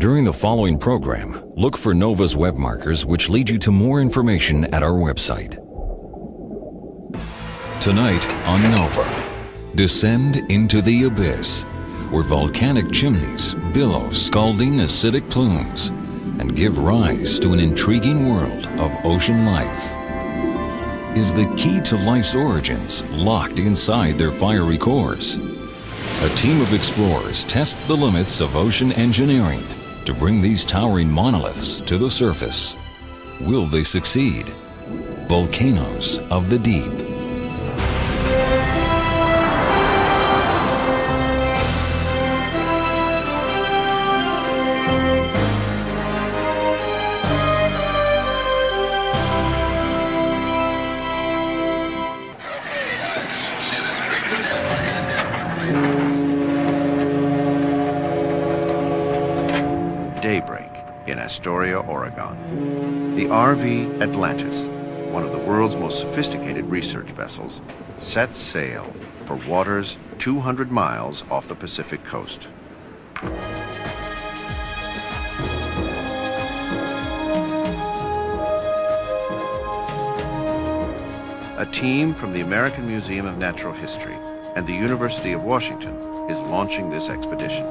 During the following program, look for NOVA's web markers which lead you to more information at our website. Tonight on NOVA, descend into the abyss, where volcanic chimneys billow scalding acidic plumes and give rise to an intriguing world of ocean life. Is the key to life's origins locked inside their fiery cores? A team of explorers tests the limits of ocean engineering to bring these towering monoliths to the surface. Will they succeed? Volcanoes of the Deep. Daybreak in Astoria, Oregon. The RV Atlantis, one of the world's most sophisticated research vessels, sets sail for waters 200 miles off the Pacific coast. A team from the American Museum of Natural History and the University of Washington is launching this expedition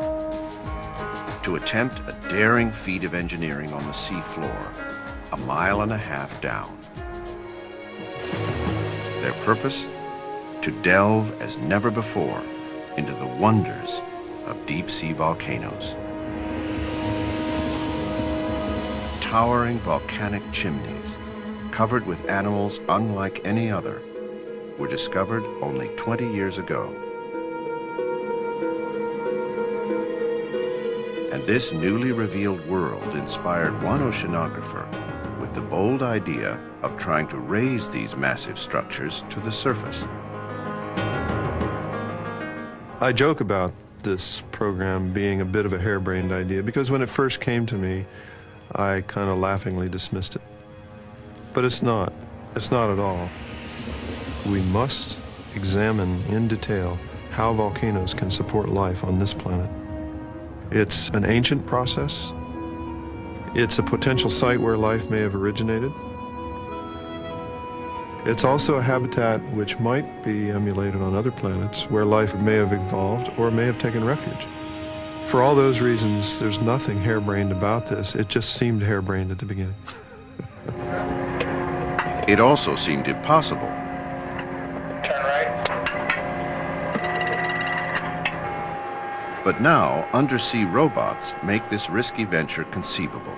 to attempt a daring feat of engineering on the sea floor, 1.5 miles down. Their purpose? To delve as never before into the wonders of deep-sea volcanoes. Towering volcanic chimneys, covered with animals unlike any other, were discovered only 20 years ago. And this newly revealed world inspired one oceanographer with the bold idea of trying to raise these massive structures to the surface. I joke about this program being a bit of a harebrained idea because when it first came to me, I kind of laughingly dismissed it. But it's not. It's not at all. We must examine in detail how volcanoes can support life on this planet. It's an ancient process. It's a potential site where life may have originated. It's also a habitat which might be emulated on other planets where life may have evolved or may have taken refuge. For all those reasons, there's nothing harebrained about this. It just seemed harebrained at the beginning. It also seemed impossible. Turn right. But now, undersea robots make this risky venture conceivable.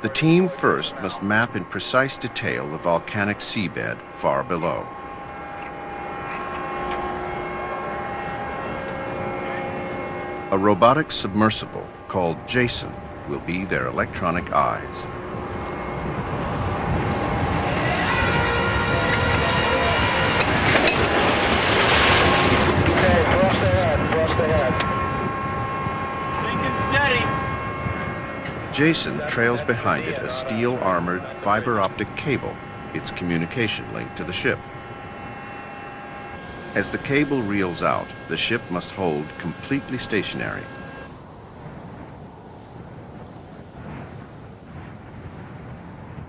The team first must map in precise detail the volcanic seabed far below. A robotic submersible called Jason will be their electronic eyes. Jason trails behind it a steel-armored fiber-optic cable, its communication link to the ship. As the cable reels out, the ship must hold completely stationary.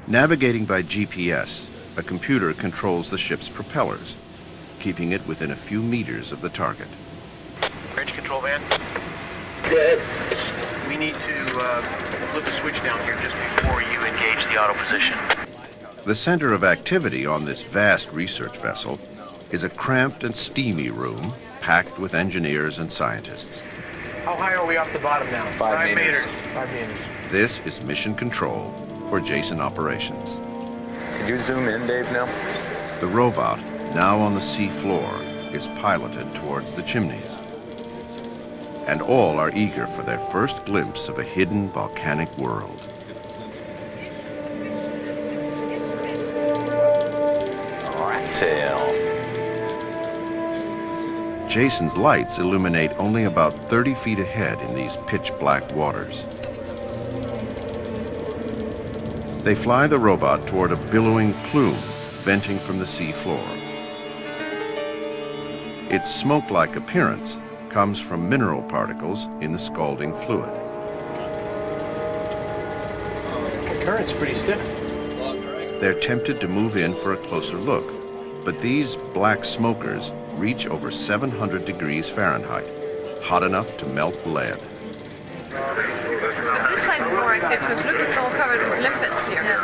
Navigating by GPS, a computer controls the ship's propellers, keeping it within a few meters of the target. Bridge control van. Good. We need to flip the switch down here just before you engage the auto position. The center of activity on this vast research vessel is a cramped and steamy room packed with engineers and scientists. How high are we off the bottom now? 5 meters. 5 meters. This is mission control for Jason operations. Could you zoom in, Dave, now? The robot, now on the sea floor, is piloted towards the chimneys. And all are eager for their first glimpse of a hidden volcanic world. Rat tail. Jason's lights illuminate only about 30 feet ahead in these pitch-black waters. They fly the robot toward a billowing plume venting from the sea floor. Its smoke-like appearance comes from mineral particles in the scalding fluid. The current's pretty stiff. They're tempted to move in for a closer look, but these black smokers reach over 700 degrees Fahrenheit, hot enough to melt lead. This side is more active because look, it's all covered with lipids here.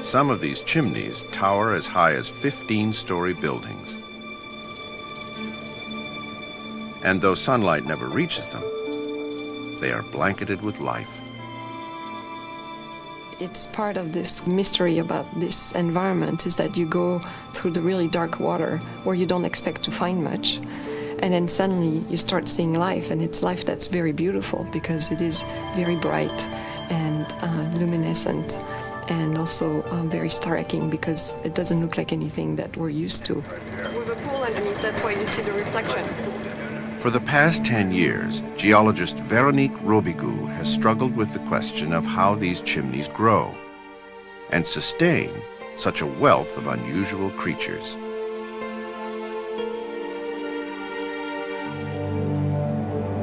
Some of these chimneys tower as high as 15-story buildings. And though sunlight never reaches them, they are blanketed with life. It's part of this mystery about this environment is that you go through the really dark water where you don't expect to find much. And then suddenly you start seeing life, and it's life that's very beautiful because it is very bright and luminescent, and also very striking because it doesn't look like anything that we're used to. With a pool underneath, that's why you see the reflection. For the past 10 years, geologist Veronique Robigoux has struggled with the question of how these chimneys grow and sustain such a wealth of unusual creatures.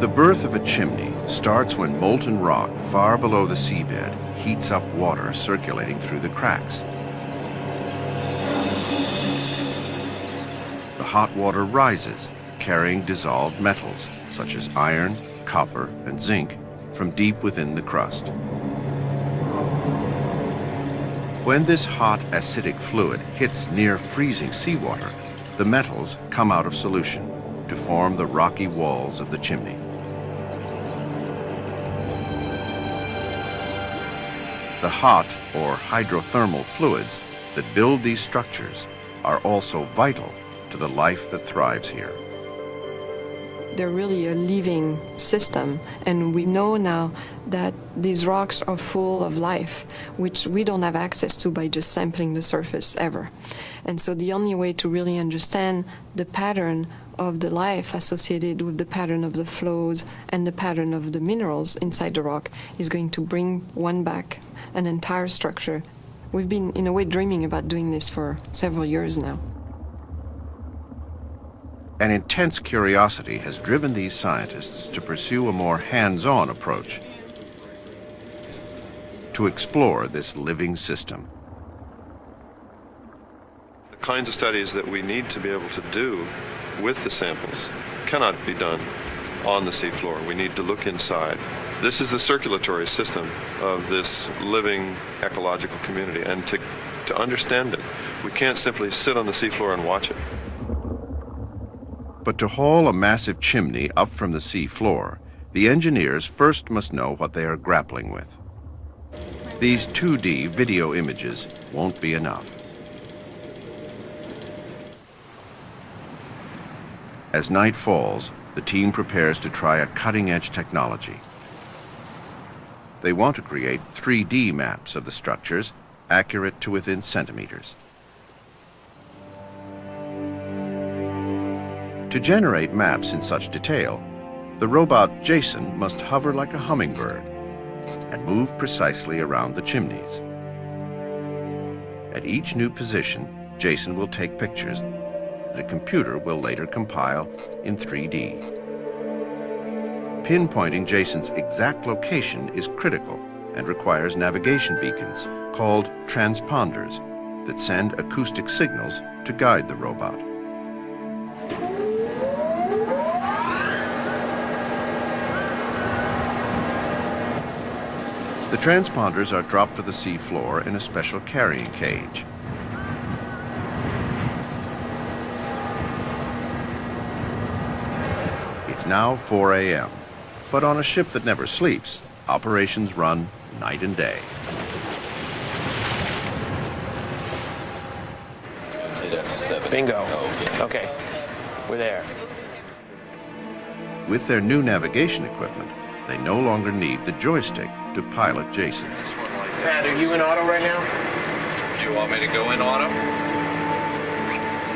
The birth of a chimney starts when molten rock far below the seabed heats up water circulating through the cracks. The hot water rises, carrying dissolved metals, such as iron, copper, and zinc, from deep within the crust. When this hot, acidic fluid hits near freezing seawater, the metals come out of solution to form the rocky walls of the chimney. The hot, or hydrothermal fluids that build these structures are also vital to the life that thrives here. They're really a living system, and we know now that these rocks are full of life, which we don't have access to by just sampling the surface ever. And so the only way to really understand the pattern of the life associated with the pattern of the flows and the pattern of the minerals inside the rock is going to bring one back, an entire structure. We've been, in a way, dreaming about doing this for several years now. An intense curiosity has driven these scientists to pursue a more hands-on approach to explore this living system. The kinds of studies that we need to be able to do with the samples cannot be done on the seafloor. We need to look inside. This is the circulatory system of this living ecological community, and to understand it, we can't simply sit on the seafloor and watch it. But to haul a massive chimney up from the sea floor, the engineers first must know what they are grappling with. These 2D video images won't be enough. As night falls, the team prepares to try a cutting-edge technology. They want to create 3D maps of the structures, accurate to within centimeters. To generate maps in such detail, the robot Jason must hover like a hummingbird and move precisely around the chimneys. At each new position, Jason will take pictures that a computer will later compile in 3D. Pinpointing Jason's exact location is critical and requires navigation beacons called transponders that send acoustic signals to guide the robot. The transponders are dropped to the sea floor in a special carrying cage. It's now 4 a.m., but on a ship that never sleeps, operations run night and day. Bingo. Okay, we're there. With their new navigation equipment, they no longer need the joystick to pilot Jason. Pat, are you in auto right now? Do you want me to go in auto?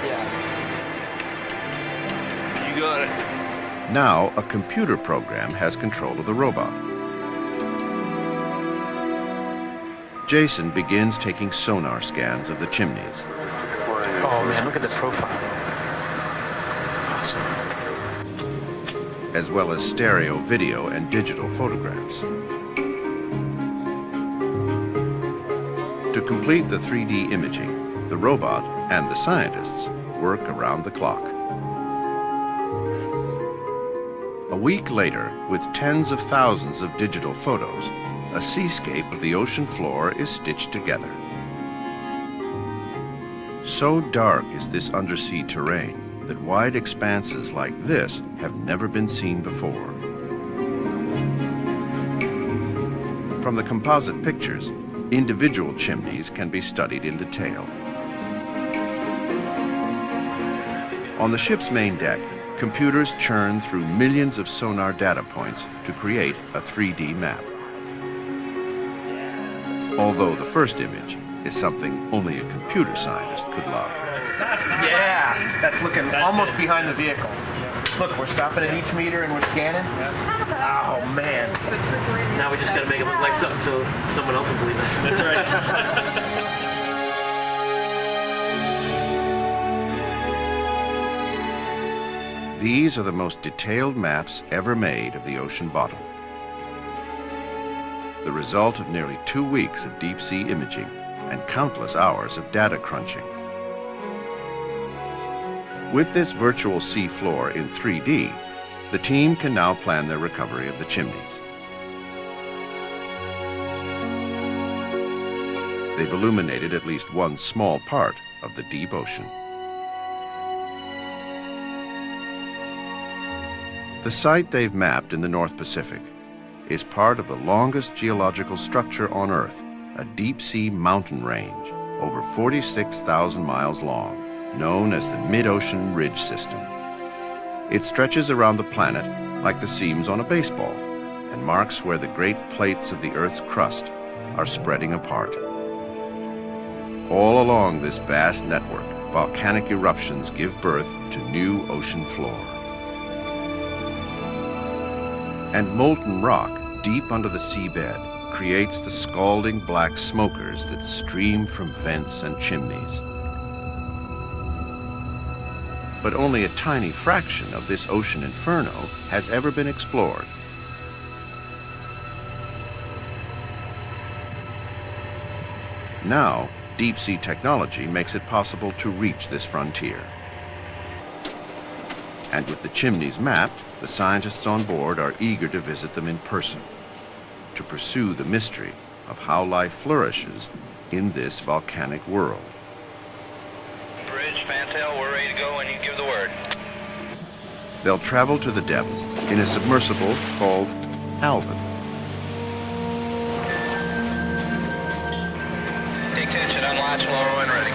Yeah. You got it. Now, a computer program has control of the robot. Jason begins taking sonar scans of the chimneys. Oh man, look at the profile. awesome. as well as stereo, video, and digital photographs. To complete the 3D imaging, the robot and the scientists work around the clock. A week later, with tens of thousands of digital photos, a seascape of the ocean floor is stitched together. So dark is this undersea terrain that wide expanses like this have never been seen before. From the composite pictures, individual chimneys can be studied in detail. On the ship's main deck, computers churn through millions of sonar data points to create a 3D map. Although the first image is something only a computer scientist could love. Yeah, that's looking almost behind the vehicle. Look, we're stopping at each meter and we're scanning. Oh, man. Now we just got to make it look like something so someone else will believe us. That's right. These are the most detailed maps ever made of the ocean bottom. The result of nearly 2 weeks of deep-sea imaging and countless hours of data crunching. With this virtual sea floor in 3D, the team can now plan their recovery of the chimneys. They've illuminated at least one small part of the deep ocean. The site they've mapped in the North Pacific is part of the longest geological structure on Earth, a deep-sea mountain range over 46,000 miles long, known as the Mid-Ocean Ridge System. It stretches around the planet like the seams on a baseball and marks where the great plates of the Earth's crust are spreading apart. All along this vast network, volcanic eruptions give birth to new ocean floor. And molten rock deep under the seabed creates the scalding black smokers that stream from vents and chimneys. But only a tiny fraction of this ocean inferno has ever been explored. Now, deep-sea technology makes it possible to reach this frontier. And with the chimneys mapped, the scientists on board are eager to visit them in person, to pursue the mystery of how life flourishes in this volcanic world. Bridge, Fantail, we're ready to go when you give the word. They'll travel to the depths in a submersible called Alvin. Take tension, unlatch, lower when ready.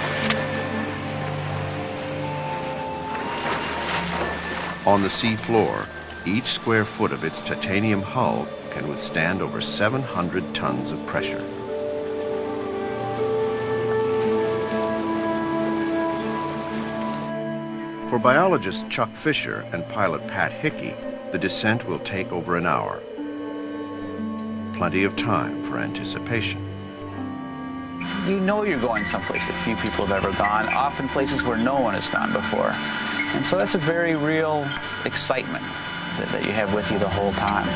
On the sea floor, each square foot of its titanium hull can withstand over 700 tons of pressure. For biologist Chuck Fisher and pilot Pat Hickey, the descent will take over an hour. Plenty of time for anticipation. You know you're going someplace that few people have ever gone, often places where no one has gone before. And so that's a very real excitement that you have with you the whole time.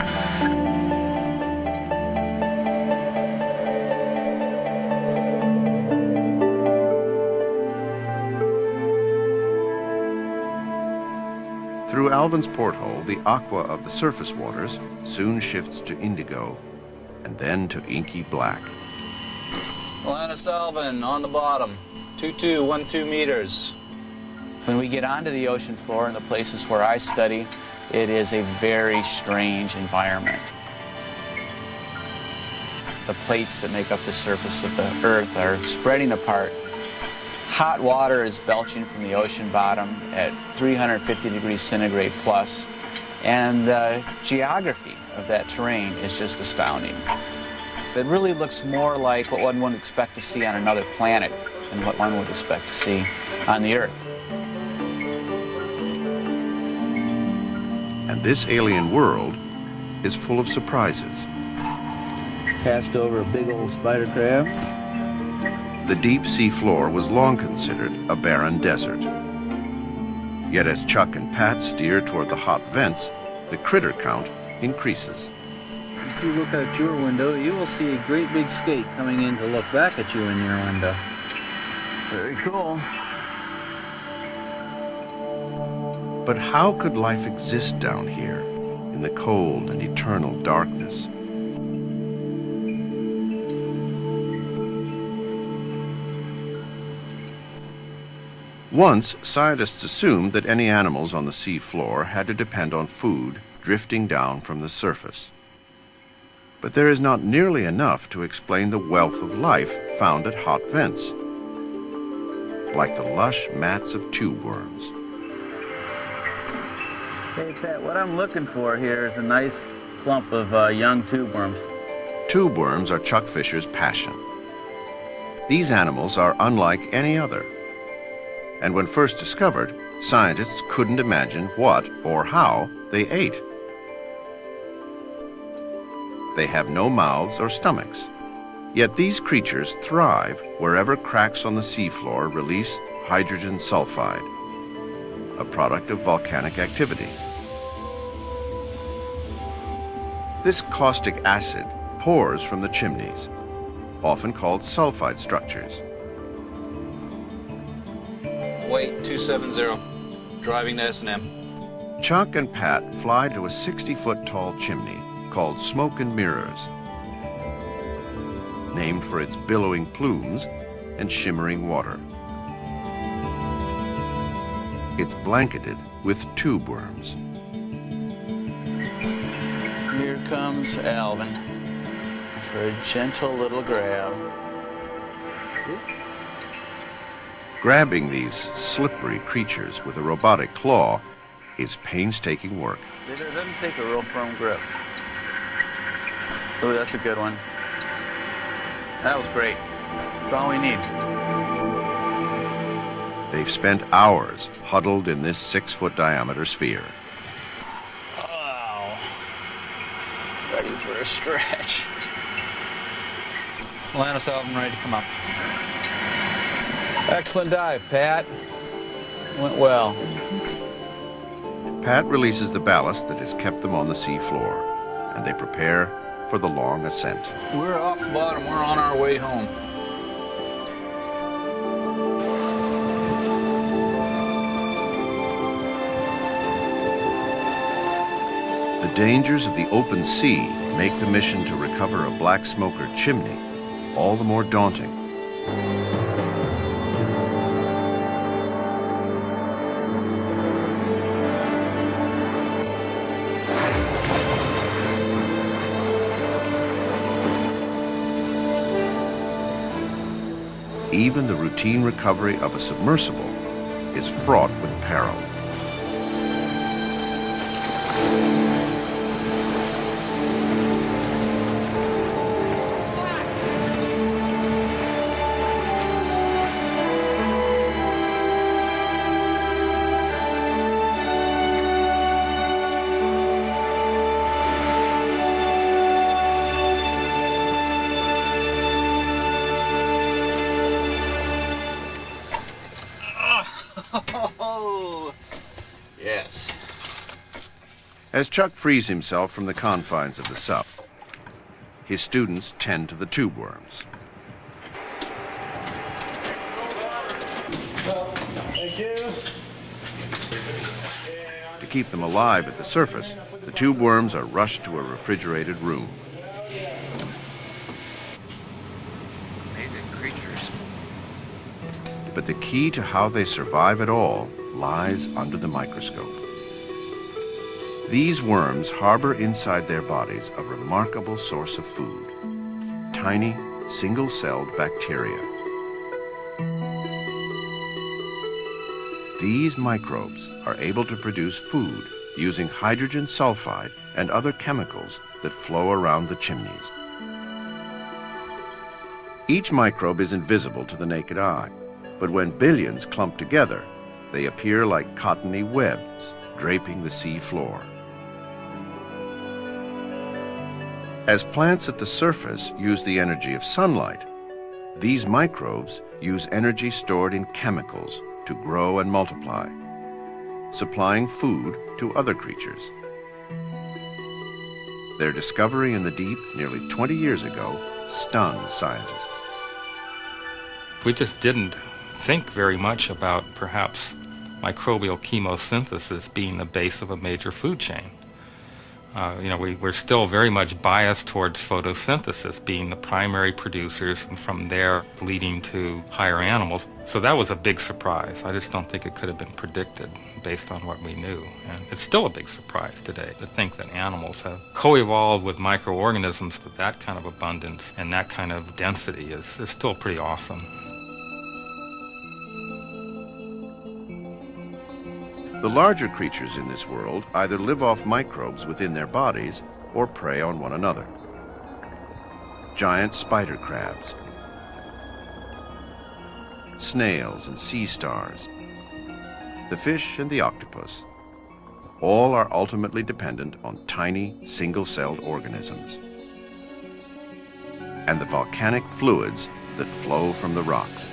Through Alvin's porthole, the aqua of the surface waters soon shifts to indigo and then to inky black. Atlantis Alvin on the bottom, 2212 meters. When we get onto the ocean floor in the places where I study, it is a very strange environment. The plates that make up the surface of the Earth are spreading apart. Hot water is belching from the ocean bottom at 350 degrees centigrade plus, and the geography of that terrain is just astounding. It really looks more like what one would expect to see on another planet than what one would expect to see on the Earth. And this alien world is full of surprises. Passed over a big old spider crab. The deep sea floor was long considered a barren desert. Yet as Chuck and Pat steer toward the hot vents, the critter count increases. If you look out your window, you will see a great big skate coming in to look back at you in your window. Very cool. But how could life exist down here in the cold and eternal darkness? Once, scientists assumed that any animals on the sea floor had to depend on food drifting down from the surface. But there is not nearly enough to explain the wealth of life found at hot vents, like the lush mats of tube worms. Hey, Pat, what I'm looking for here is a nice clump of young tube worms. Tube worms are Chuck Fisher's passion. These animals are unlike any other. And when first discovered, scientists couldn't imagine what or how they ate. They have no mouths or stomachs. Yet these creatures thrive wherever cracks on the seafloor release hydrogen sulfide, a product of volcanic activity. This caustic acid pours from the chimneys, often called sulfide structures. Weight 270, driving to S&M. Chuck and Pat fly to a 60-foot tall chimney called Smoke and Mirrors, named for its billowing plumes and shimmering water. It's blanketed with tube worms. Here comes Alvin for a gentle little grab. Grabbing these slippery creatures with a robotic claw is painstaking work. It doesn't take a real firm grip. Oh, that's a good one. That was great. That's all we need. They've spent hours huddled in this 6-foot diameter sphere. Wow. Ready for a stretch. Atlantis Alvin ready to come up. Excellent dive, Pat. Went well. Pat releases the ballast that has kept them on the sea floor, and they prepare for the long ascent. We're off the bottom. We're on our way home. The dangers of the open sea make the mission to recover a black smoker chimney all the more daunting. Even the routine recovery of a submersible is fraught with peril. Yes. As Chuck frees himself from the confines of the sub, his students tend to the tube worms. Thank you. To keep them alive at the surface, the tube worms are rushed to a refrigerated room. Amazing creatures. But the key to how they survive at all lies under the microscope. These worms harbor inside their bodies a remarkable source of food: tiny, single-celled bacteria. These microbes are able to produce food using hydrogen sulfide and other chemicals that flow around the chimneys. Each microbe is invisible to the naked eye, but when billions clump together, they appear like cottony webs draping the sea floor. As plants at the surface use the energy of sunlight, these microbes use energy stored in chemicals to grow and multiply. supplying food to other creatures. Their discovery in the deep nearly 20 years ago stunned scientists. We just didn't think very much about perhaps microbial chemosynthesis being the base of a major food chain. We're still very much biased towards photosynthesis being the primary producers, and from there leading to higher animals. So that was a big surprise. I just don't think it could have been predicted based on what we knew. And it's still a big surprise today to think that animals have co-evolved with microorganisms with that kind of abundance and that kind of density is still pretty awesome. The larger creatures in this world either live off microbes within their bodies or prey on one another. Giant spider crabs, snails and sea stars, the fish and the octopus, all are ultimately dependent on tiny, single-celled organisms and the volcanic fluids that flow from the rocks.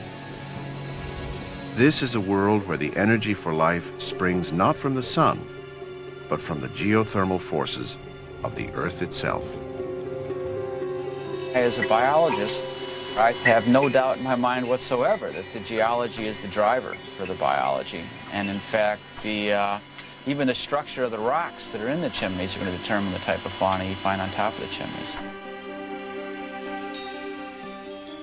This is a world where the energy for life springs not from the sun, but from the geothermal forces of the Earth itself. As a biologist, I have no doubt in my mind whatsoever that the geology is the driver for the biology. And in fact, even the structure of the rocks that are in the chimneys are going to determine the type of fauna you find on top of the chimneys.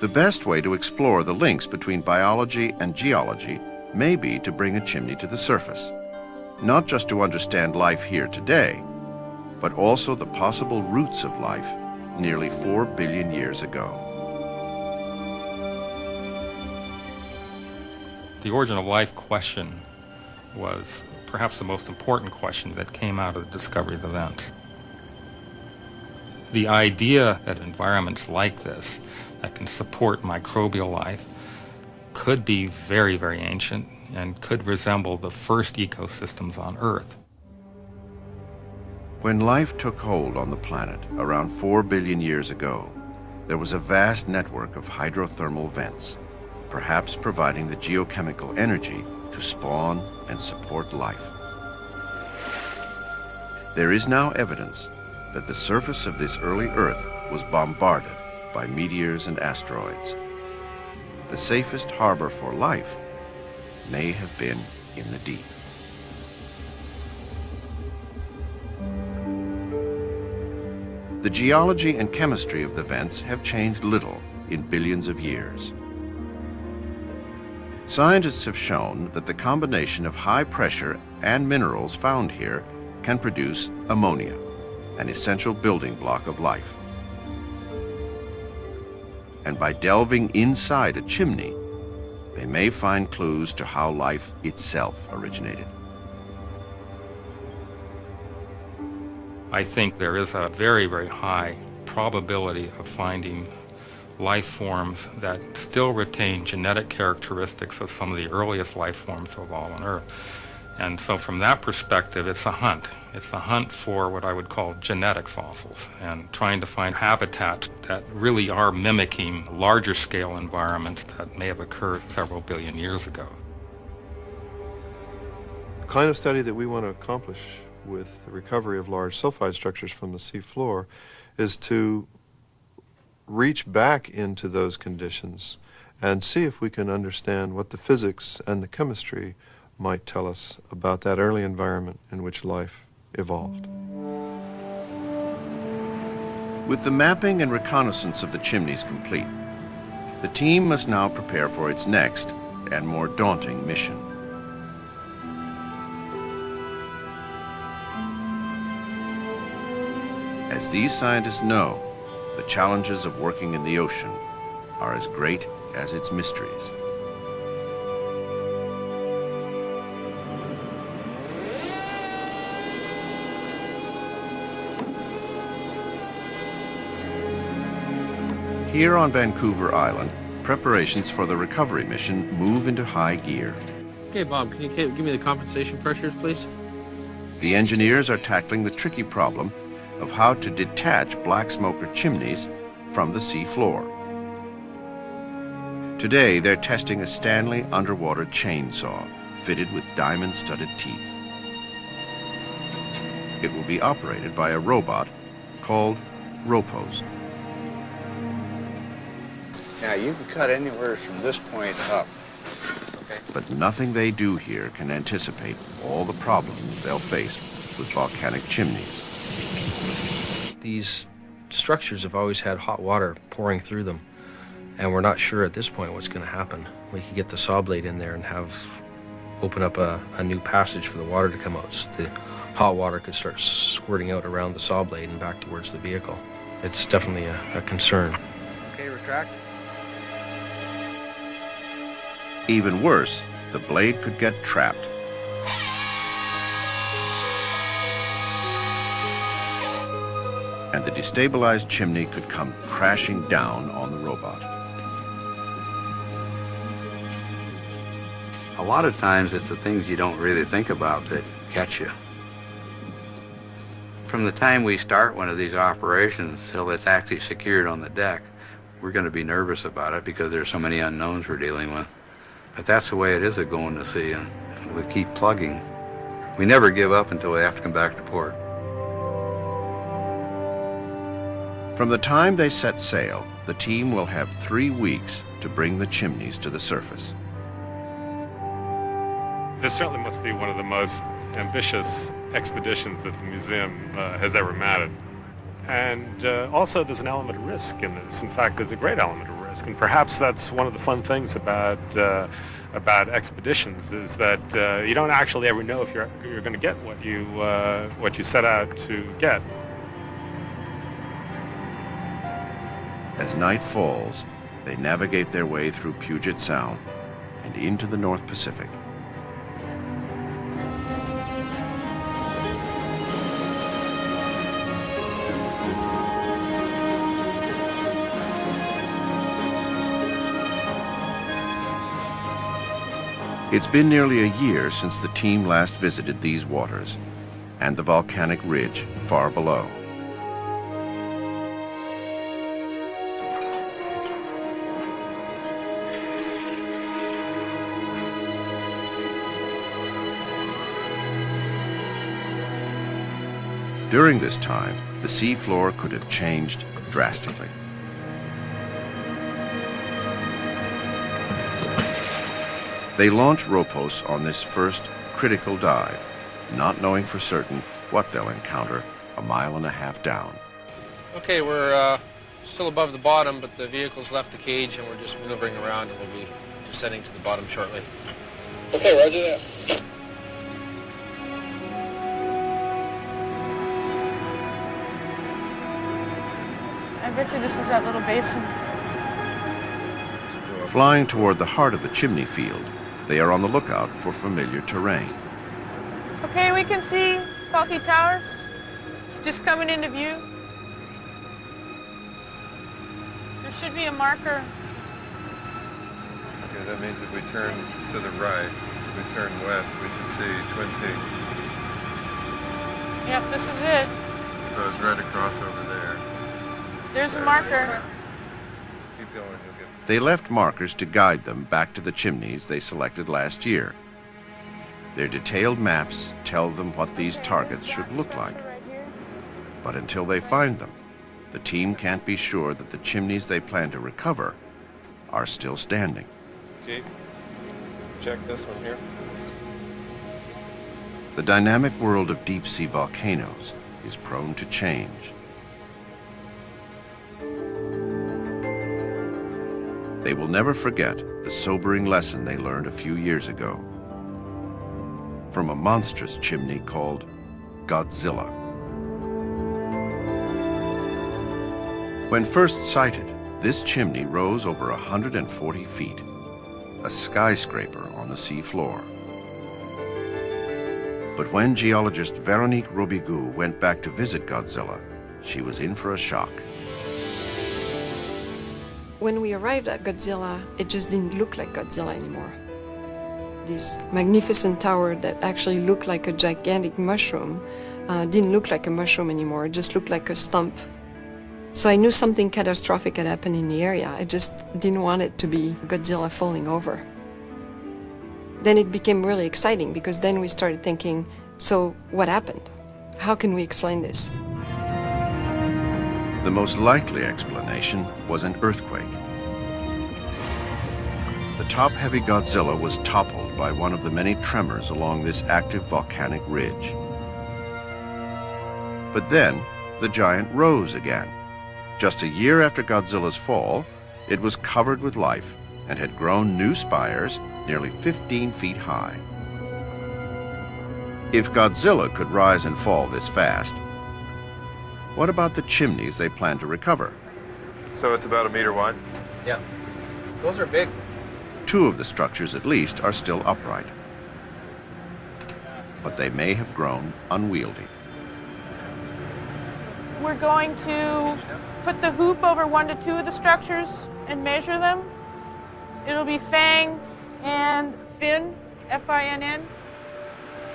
The best way to explore the links between biology and geology may be to bring a chimney to the surface, not just to understand life here today, but also the possible roots of life nearly 4 billion years ago. The origin of life question was perhaps the most important question that came out of the discovery of the vents. The idea that environments like this that can support microbial life could be very, very ancient and could resemble the first ecosystems on Earth. When life took hold on the planet around 4 billion years ago, there was a vast network of hydrothermal vents, perhaps providing the geochemical energy to spawn and support life. There is now evidence that the surface of this early Earth was bombarded by meteors and asteroids. The safest harbor for life may have been in the deep. The geology and chemistry of the vents have changed little in billions of years. Scientists have shown that the combination of high pressure and minerals found here can produce ammonia, an essential building block of life. And by delving inside a chimney, they may find clues to how life itself originated. I think there is a very, very high probability of finding life forms that still retain genetic characteristics of some of the earliest life forms to evolve on Earth. And so from that perspective, it's a hunt. It's a hunt for what I would call genetic fossils and trying to find habitats that really are mimicking larger scale environments that may have occurred several billion years ago. The kind of study that we want to accomplish with the recovery of large sulfide structures from the sea floor is to reach back into those conditions and see if we can understand what the physics and the chemistry might tell us about that early environment in which life evolved. With the mapping and reconnaissance of the chimneys complete, the team must now prepare for its next and more daunting mission. As these scientists know, the challenges of working in the ocean are as great as its mysteries. Here on Vancouver Island, preparations for the recovery mission move into high gear. Okay, Bob, can you give me the compensation pressures, please? The engineers are tackling the tricky problem of how to detach black smoker chimneys from the sea floor. Today, they're testing a Stanley underwater chainsaw fitted with diamond-studded teeth. It will be operated by a robot called Ropos. Yeah, you can cut anywhere from this point up. Okay. But nothing they do here can anticipate all the problems they'll face with volcanic chimneys. These structures have always had hot water pouring through them, and we're not sure at this point what's going to happen. We could get the saw blade in there and open up a new passage for the water to come out, so the hot water could start squirting out around the saw blade and back towards the vehicle. It's definitely a concern. Okay, retract. Even worse, the blade could get trapped. And the destabilized chimney could come crashing down on the robot. A lot of times it's the things you don't really think about that catch you. From the time we start one of these operations till it's actually secured on the deck, we're going to be nervous about it because there's so many unknowns we're dealing with. But that's the way it is at going to sea, and we keep plugging. We never give up until we have to come back to port. From the time they set sail, the team will have 3 weeks to bring the chimneys to the surface. This certainly must be one of the most ambitious expeditions that the museum has ever mounted. And also there's an element of risk in this. In fact, there's a great element of risk. And perhaps that's one of the fun things about expeditions, is that you don't actually ever know if you're going to get what you set out to get. As night falls, they navigate their way through Puget Sound and into the North Pacific. It's been nearly a year since the team last visited these waters and the volcanic ridge far below. During this time, the seafloor could have changed drastically. They launch Ropos on this first critical dive, not knowing for certain what they'll encounter 1.5 miles down. Okay, we're still above the bottom, but the vehicle's left the cage and we're just maneuvering around, and we'll be descending to the bottom shortly. Okay, roger that. I bet you this is that little basin. Flying toward the heart of the chimney field, they are on the lookout for familiar terrain. Okay, we can see Faulty Towers. It's just coming into view. There should be a marker. Okay, that means if we turn to the right, if we turn west, we should see Twin Peaks. Yep, this is it. So it's right across over there. There's a marker. Keep going, you'll get... They left markers to guide them back to the chimneys they selected last year. Their detailed maps tell them what these targets should look like. But until they find them, the team can't be sure that the chimneys they plan to recover are still standing. Okay, check this one here. The dynamic world of deep-sea volcanoes is prone to change. They will never forget the sobering lesson they learned a few years ago from a monstrous chimney called Godzilla. When first sighted, this chimney rose over 140 feet, a skyscraper on the sea floor. But when geologist Veronique Robigoux went back to visit Godzilla, she was in for a shock. When we arrived at Godzilla, it just didn't look like Godzilla anymore. This magnificent tower that actually looked like a gigantic mushroom didn't look like a mushroom anymore. It just looked like a stump. So I knew something catastrophic had happened in the area. I just didn't want it to be Godzilla falling over. Then it became really exciting because then we started thinking, so what happened? How can we explain this? The most likely explanation was an earthquake. The top-heavy Godzilla was toppled by one of the many tremors along this active volcanic ridge. But then, the giant rose again. Just a year after Godzilla's fall, it was covered with life and had grown new spires nearly 15 feet high. If Godzilla could rise and fall this fast, what about the chimneys they plan to recover? So it's about 1 meter wide? Yeah. Those are big. 2 of the structures, at least, are still upright. But they may have grown unwieldy. We're going to put the hoop over 1 to 2 of the structures and measure them. It'll be Fang and Fin, F-I-N-N.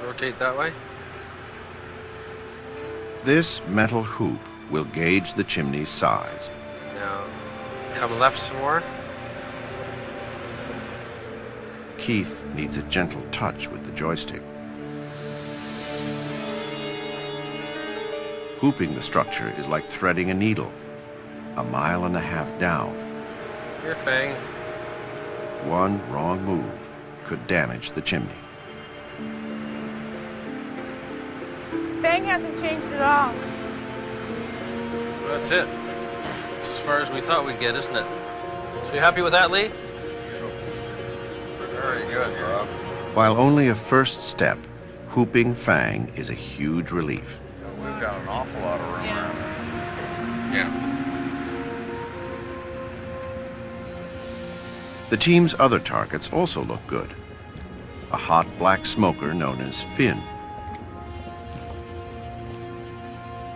Rotate that way. This metal hoop will gauge the chimney's size. Now, come left some more. Keith needs a gentle touch with the joystick. Hooping the structure is like threading a needle, 1.5 miles down. Here, Fang. One wrong move could damage the chimney. Fang hasn't changed at all. That's it. It's as far as we thought we'd get, isn't it? So you happy with that, Lee? Very good, Bob. While only a first step, hooping Fang is a huge relief. We've got an awful lot of room around here. Yeah. The team's other targets also look good. A hot black smoker known as Fin.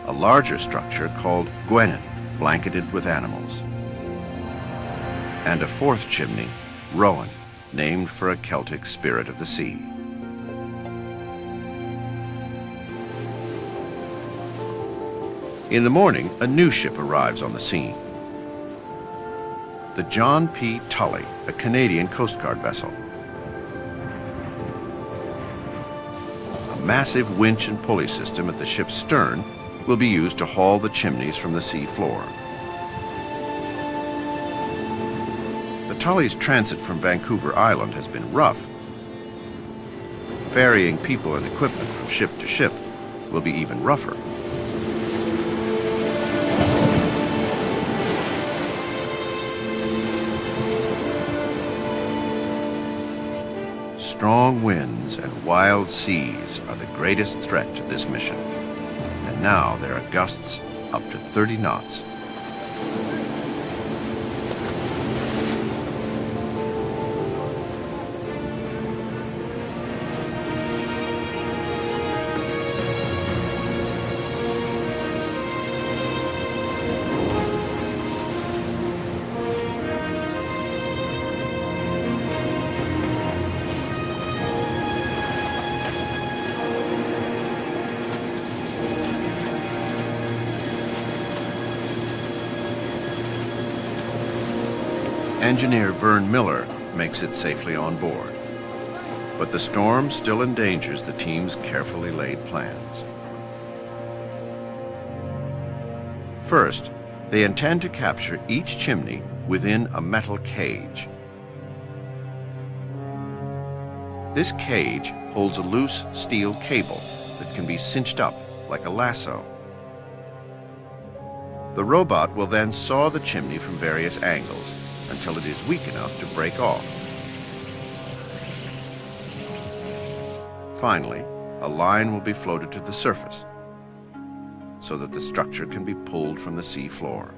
A larger structure called Gwenin, blanketed with animals. And a 4th chimney, Rowan, named for a Celtic spirit of the sea. In the morning, a new ship arrives on the scene. The John P. Tully, a Canadian Coast Guard vessel. A massive winch and pulley system at the ship's stern will be used to haul the chimneys from the sea floor. The Tully's transit from Vancouver Island has been rough. Ferrying people and equipment from ship to ship will be even rougher. Strong winds and wild seas are the greatest threat to this mission. And now there are gusts up to 30 knots. Engineer Vern Miller makes it safely on board. But the storm still endangers the team's carefully laid plans. First, they intend to capture each chimney within a metal cage. This cage holds a loose steel cable that can be cinched up like a lasso. The robot will then saw the chimney from various angles until it is weak enough to break off. Finally, a line will be floated to the surface so that the structure can be pulled from the sea floor.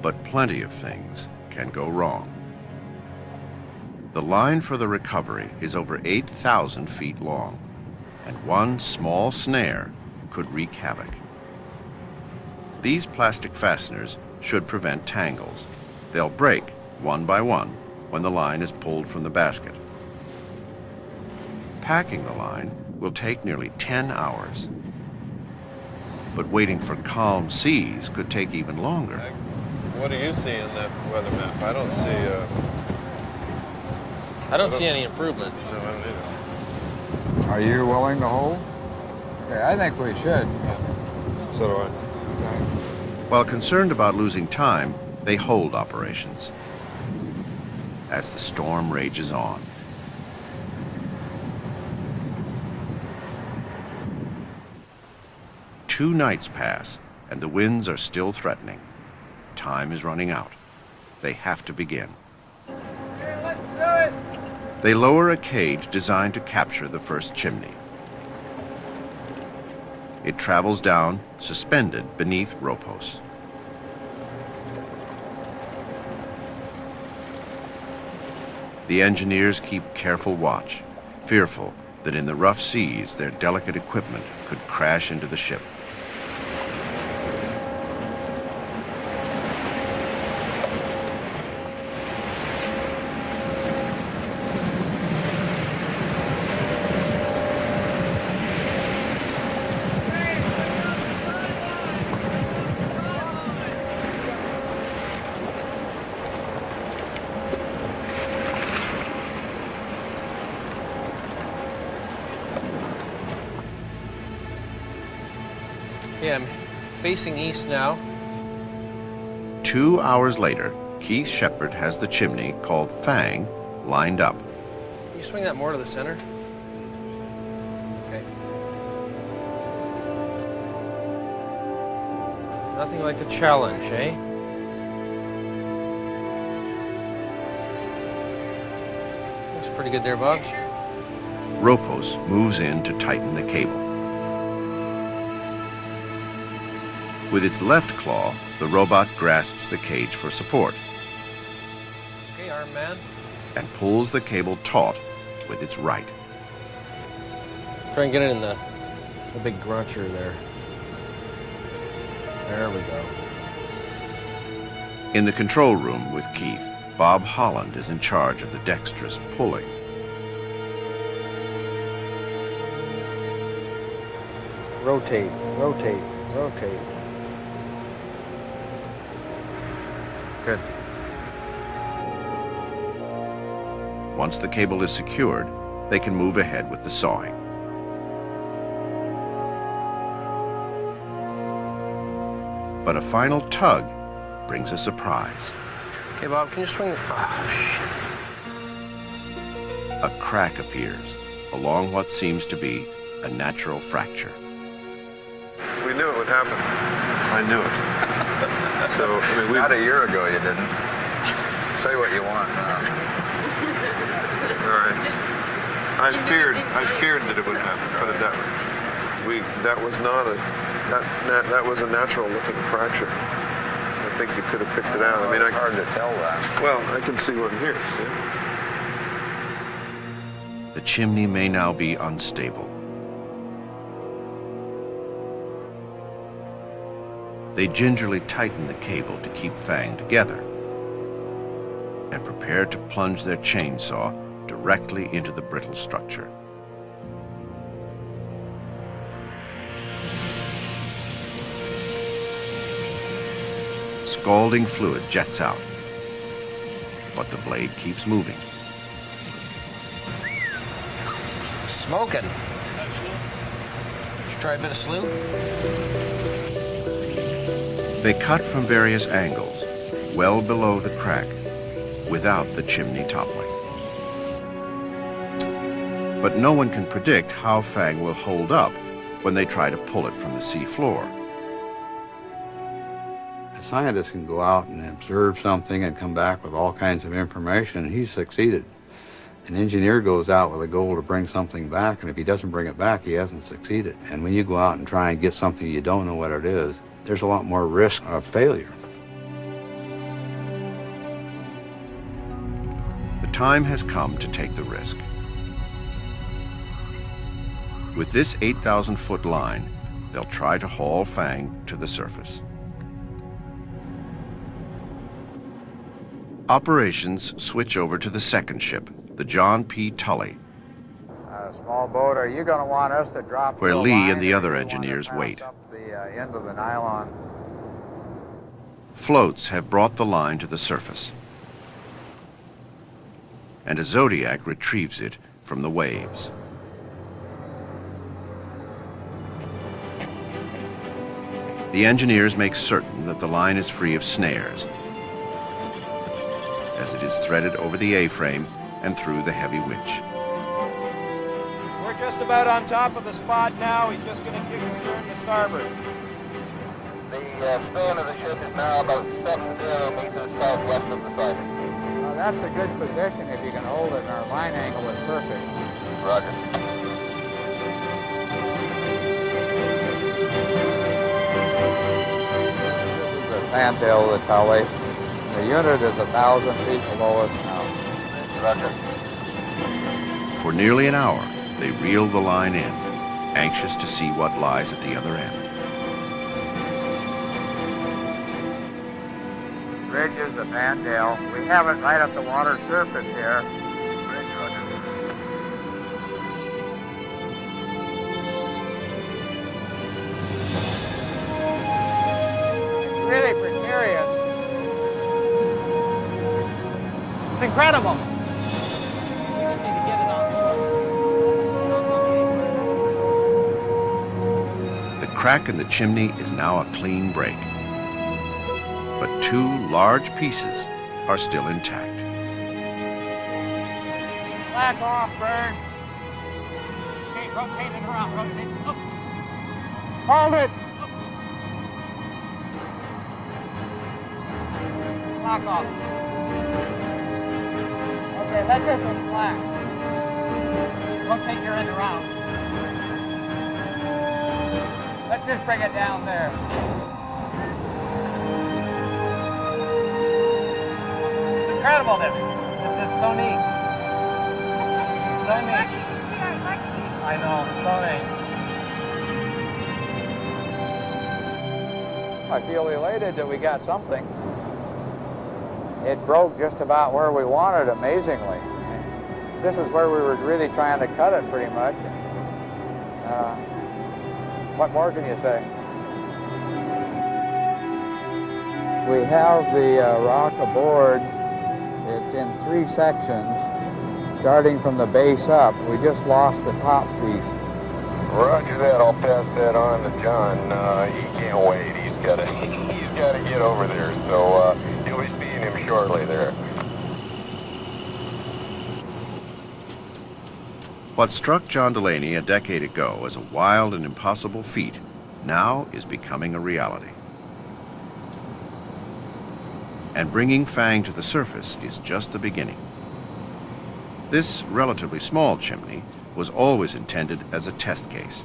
But plenty of things can go wrong. The line for the recovery is over 8,000 feet long, and one small snare could wreak havoc. These plastic fasteners should prevent tangles. They'll break one by one when the line is pulled from the basket. Packing the line will take nearly 10 hours. But waiting for calm seas could take even longer. What do you see in that weather map? I don't see I don't see any improvement. No, I don't either. Are you willing to hold? Okay, I think we should. So do I. While concerned about losing time, they hold operations as the storm rages on. Two nights pass, and the winds are still threatening. Time is running out. They have to begin. They lower a cage designed to capture the first chimney. It travels down, suspended beneath Ropos. The engineers keep careful watch, fearful that in the rough seas their delicate equipment could crash into the ship. Okay, I'm facing east now. 2 hours later, Keith Shepard has the chimney, called Fang, lined up. Can you swing that more to the center? Okay. Nothing like a challenge, eh? Looks pretty good there, Bob. Ropos moves in to tighten the cable. With its left claw, the robot grasps the cage for support. Okay, arm man. And pulls the cable taut with its right. Try and get it in the big gruncher there. There we go. In the control room with Keith, Bob Holland is in charge of the dexterous pulling. Rotate, rotate, rotate. Good. Once the cable is secured, they can move ahead with the sawing. But a final tug brings a surprise. Okay, Bob, can you swing? Oh, shit. A crack appears along what seems to be a natural fracture. We knew it would happen. I knew it. So, I mean, Not a year ago you didn't. Say what you want now. All right. I feared that it would happen, put it that way. That was not that was a natural looking fracture. I think you could have picked it out. I mean, it's hard to tell that. Well, I can see one here, see? The chimney may now be unstable. They gingerly tighten the cable to keep Fang together and prepare to plunge their chainsaw directly into the brittle structure. Scalding fluid jets out, but the blade keeps moving. Smoking. Should try a bit of slew? They cut from various angles, well below the crack, without the chimney toppling. But no one can predict how Fang will hold up when they try to pull it from the sea floor. A scientist can go out and observe something and come back with all kinds of information, and he's succeeded. An engineer goes out with a goal to bring something back, and if he doesn't bring it back, he hasn't succeeded. And when you go out and try and get something you don't know what it is, there's a lot more risk of failure. The time has come to take the risk. With this 8,000-foot line, they'll try to haul Fang to the surface. Operations switch over to the second ship, the John P. Tully, Small boat, are you going to want us to drop where you a Lee line, and the or other you engineers wanna pass wait. up the end of the nylon? Floats have brought the line to the surface, and a Zodiac retrieves it from the waves. The engineers make certain that the line is free of snares as it is threaded over the A-frame and through the heavy winch. We're just about on top of the spot now. He's just going to kick his stern to starboard. The span of the ship is now about 70 meters southwest of the target. Well, that's a good position if you can hold it, and our line angle is perfect. Roger. This is the fantail of the Tully. The unit is 1,000 feet below us now. Roger. For nearly an hour, they reel the line in, anxious to see what lies at the other end. Bridge is the fantail. We have it right at the water surface here. Bridge, Roger. It's really precarious. It's incredible. The crack in the chimney is now a clean break. But two large pieces are still intact. Slack off, Vern. Okay, rotate it around, rotate it. Up. Hold it. Slack off. Okay, let this one slack. Rotate your end around. Let's just bring it down there. Incredible, this is so neat. So neat. I know, so neat. I feel elated that we got something. It broke just about where we wanted, amazingly. This is where we were really trying to cut it, pretty much. What more can you say? We have the rock aboard. It's in 3 sections, starting from the base up. We just lost the top piece. Roger that. I'll pass that on to John. He can't wait. He's got to get over there. So you'll be seeing him shortly there. What struck John Delaney a decade ago as a wild and impossible feat now is becoming a reality. And bringing Fang to the surface is just the beginning. This relatively small chimney was always intended as a test case.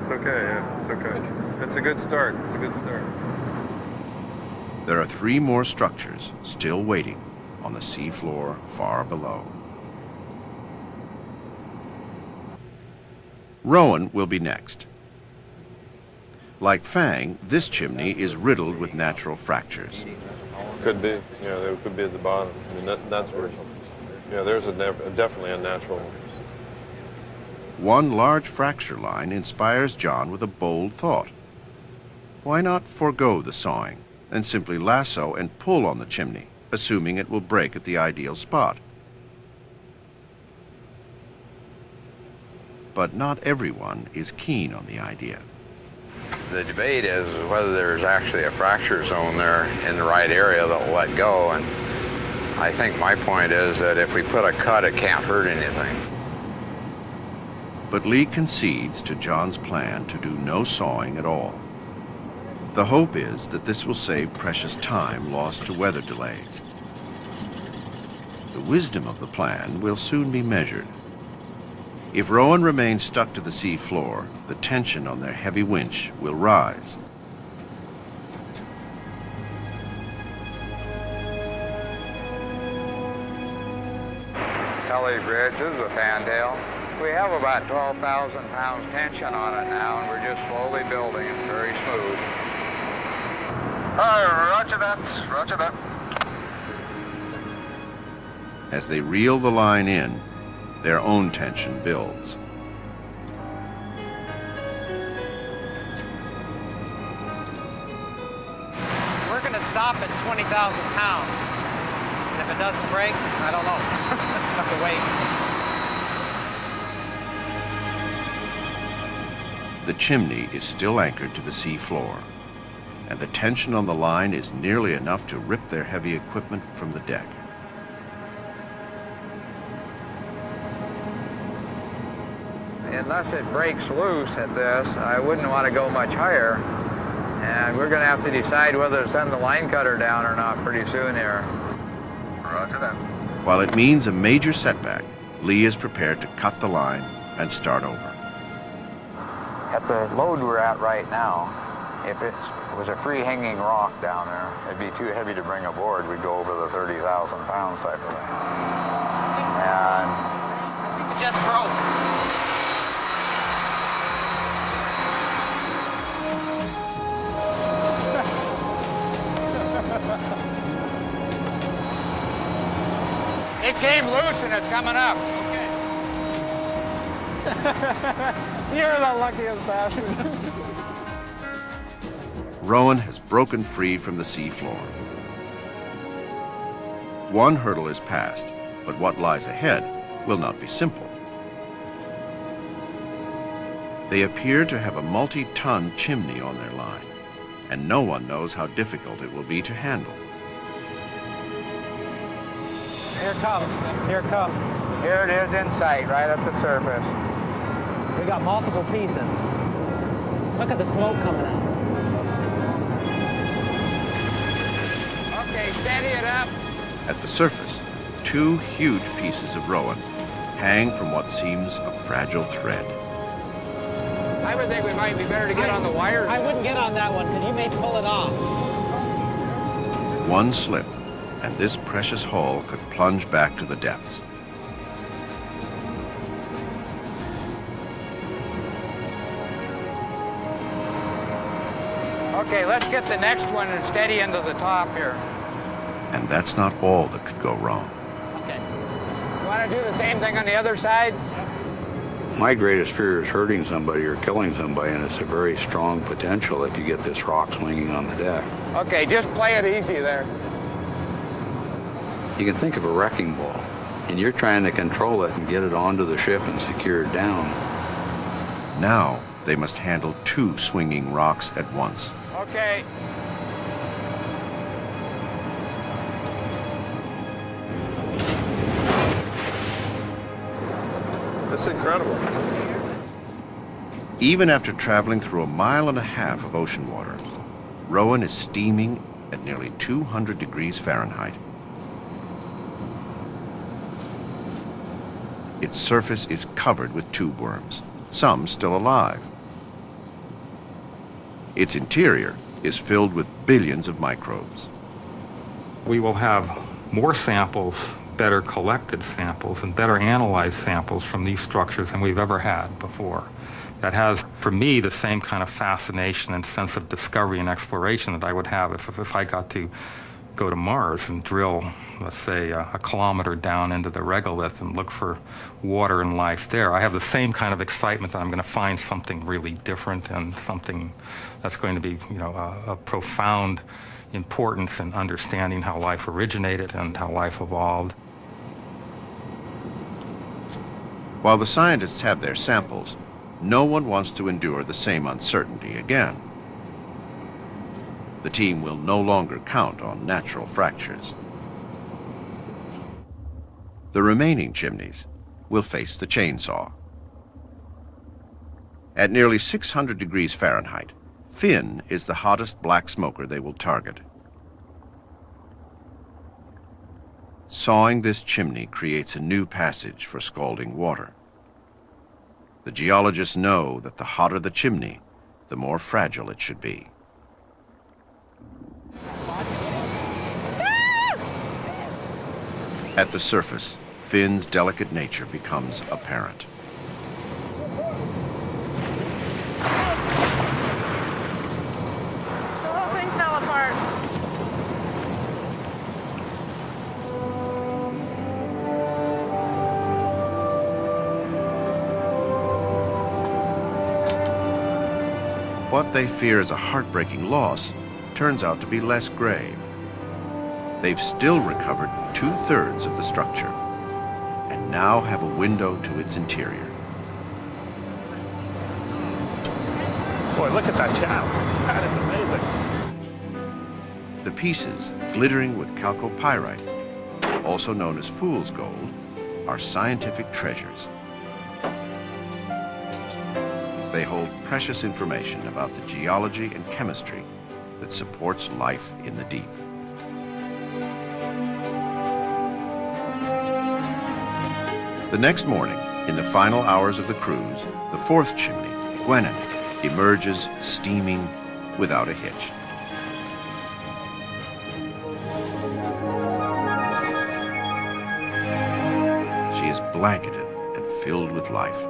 It's okay, yeah, it's okay. It's a good start. It's a good start. There are 3 more structures still waiting on the seafloor far below. Rowan will be next. Like Fang, this chimney is riddled with natural fractures. Could be, yeah, they could be at the bottom. I mean, that's where, yeah, there's definitely a natural. One large fracture line inspires John with a bold thought. Why not forego the sawing and simply lasso and pull on the chimney, assuming it will break at the ideal spot? But not everyone is keen on the idea. The debate is whether there's actually a fracture zone there in the right area that will let go, and I think my point is that if we put a cut, it can't hurt anything. But Lee concedes to John's plan to do no sawing at all. The hope is that this will save precious time lost to weather delays. The wisdom of the plan will soon be measured. If Rowan remains stuck to the sea floor, the tension on their heavy winch will rise. Tully Bridge, this is a fantail. We have about 12,000 pounds tension on it now, and we're just slowly building it, very smooth. Roger that. Roger that. As they reel the line in, their own tension builds. We're going to stop at 20,000 pounds. And if it doesn't break, I don't know. Have to wait. the chimney is still anchored to the sea floor, and the tension on the line is nearly enough to rip their heavy equipment from the deck. Unless it breaks loose at this, I wouldn't want to go much higher. And we're going to have to decide whether to send the line cutter down or not pretty soon here. Roger that. While it means a major setback, Lee is prepared to cut the line and start over. At the load we're at right now, if it was a free-hanging rock down there, it'd be too heavy to bring aboard. We'd go over the 30,000 pound type of thing. And it just broke. It came loose and it's coming up. Okay. You're the luckiest bastard. Rowan has broken free from the sea floor. One hurdle is passed, but what lies ahead will not be simple. They appear to have a multi-ton chimney on their line, and no one knows how difficult it will be to handle. Here it comes. Here it comes. here it is in sight, right at the surface. We got multiple pieces. Look at the smoke coming out. Okay, steady it up. At the surface, two huge pieces of rowan hang from what seems a fragile thread. I would think we might be better to get on the wire. I wouldn't get on that one because you may pull it off. One slip, and this precious haul could plunge back to the depths. Okay, let's get the next one and steady into the top here. And that's not all that could go wrong. Okay. You want to do the same thing on the other side? My greatest fear is hurting somebody or killing somebody, and it's a very strong potential if you get this rock swinging on the deck. Okay, just play it easy there. You can think of a wrecking ball, and you're trying to control it and get it onto the ship and secure it down. Now they must handle two swinging rocks at once. Okay. That's incredible. Even after traveling through 1.5 miles of ocean water, Rowan is steaming at nearly 200 degrees Fahrenheit. Its surface is covered with tube worms, some still alive. Its interior is filled with billions of microbes. We will have more samples, better collected samples, and better analyzed samples from these structures than we've ever had before. That has, for me, the same kind of fascination and sense of discovery and exploration that I would have if I got to go to Mars and drill, let's say, a kilometer down into the regolith and look for water and life there. I have the same kind of excitement that I'm going to find something really different and something that's going to be, a profound importance in understanding how life originated and how life evolved. While the scientists have their samples, no one wants to endure the same uncertainty again. The team will no longer count on natural fractures. The remaining chimneys will face the chainsaw. At nearly 600 degrees Fahrenheit, Finn is the hottest black smoker they will target. Sawing this chimney creates a new passage for scalding water. The geologists know that the hotter the chimney, the more fragile it should be. At the surface, Finn's delicate nature becomes apparent. The whole thing fell apart. What they fear as a heartbreaking loss turns out to be less grave. They've still recovered 2/3 of the structure and now have a window to its interior. Boy, look at that channel. That is amazing. The pieces, glittering with chalcopyrite, also known as fool's gold, are scientific treasures. They hold precious information about the geology and chemistry that supports life in the deep. The next morning, in the final hours of the cruise, the fourth chimney, Gwenin, emerges steaming without a hitch. She is blanketed and filled with life.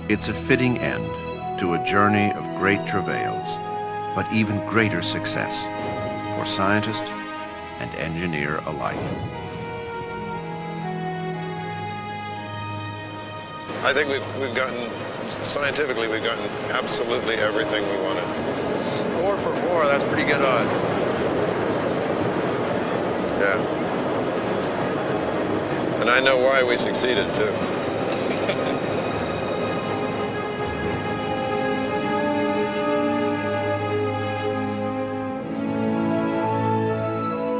It's a fitting end to a journey of great travails, but even greater success for scientist and engineer alike. I think we've gotten, scientifically, we've gotten absolutely everything we wanted. 4 for 4, that's pretty good odds. Yeah. And I know why we succeeded, too.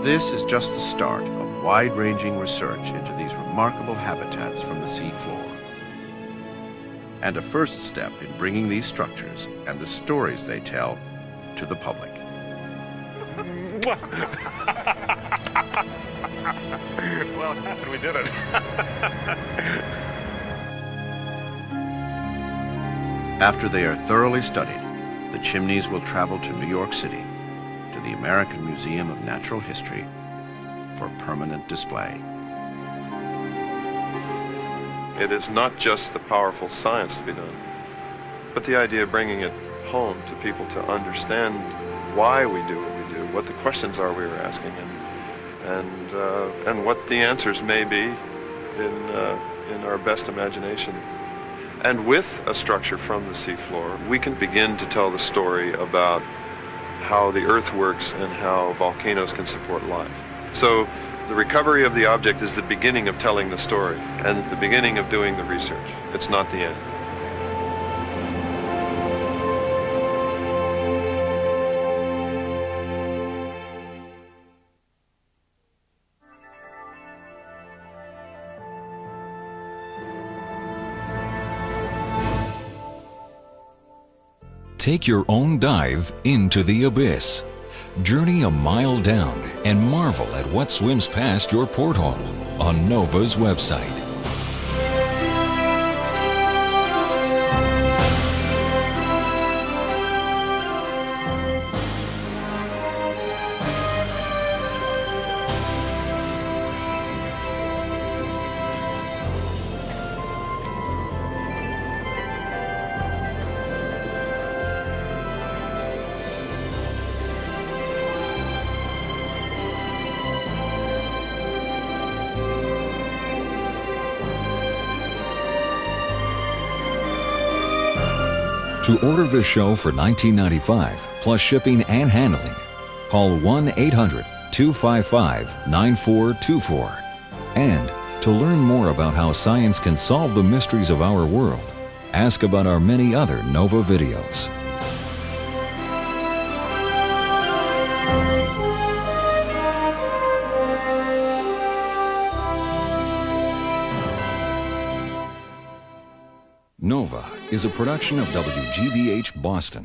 This is just the start of wide-ranging research into these remarkable habitats from the sea floor, and a first step in bringing these structures and the stories they tell to the public. Well, we did it. After they are thoroughly studied, the chimneys will travel to New York City, to the American Museum of Natural History, for permanent display. It is not just the powerful science to be done, but the idea of bringing it home to people to understand why we do what we do, what the questions are we were asking, and what the answers may be in our best imagination. And with a structure from the seafloor, we can begin to tell the story about how the Earth works and how volcanoes can support life. So the recovery of the object is the beginning of telling the story and the beginning of doing the research. It's not the end. Take your own dive into the abyss. Journey a mile down and marvel at what swims past your porthole on NOVA's website. To order this show for $19.95 plus shipping and handling, call 1-800-255-9424. And to learn more about how science can solve the mysteries of our world, ask about our many other NOVA videos. NOVA is a production of WGBH Boston.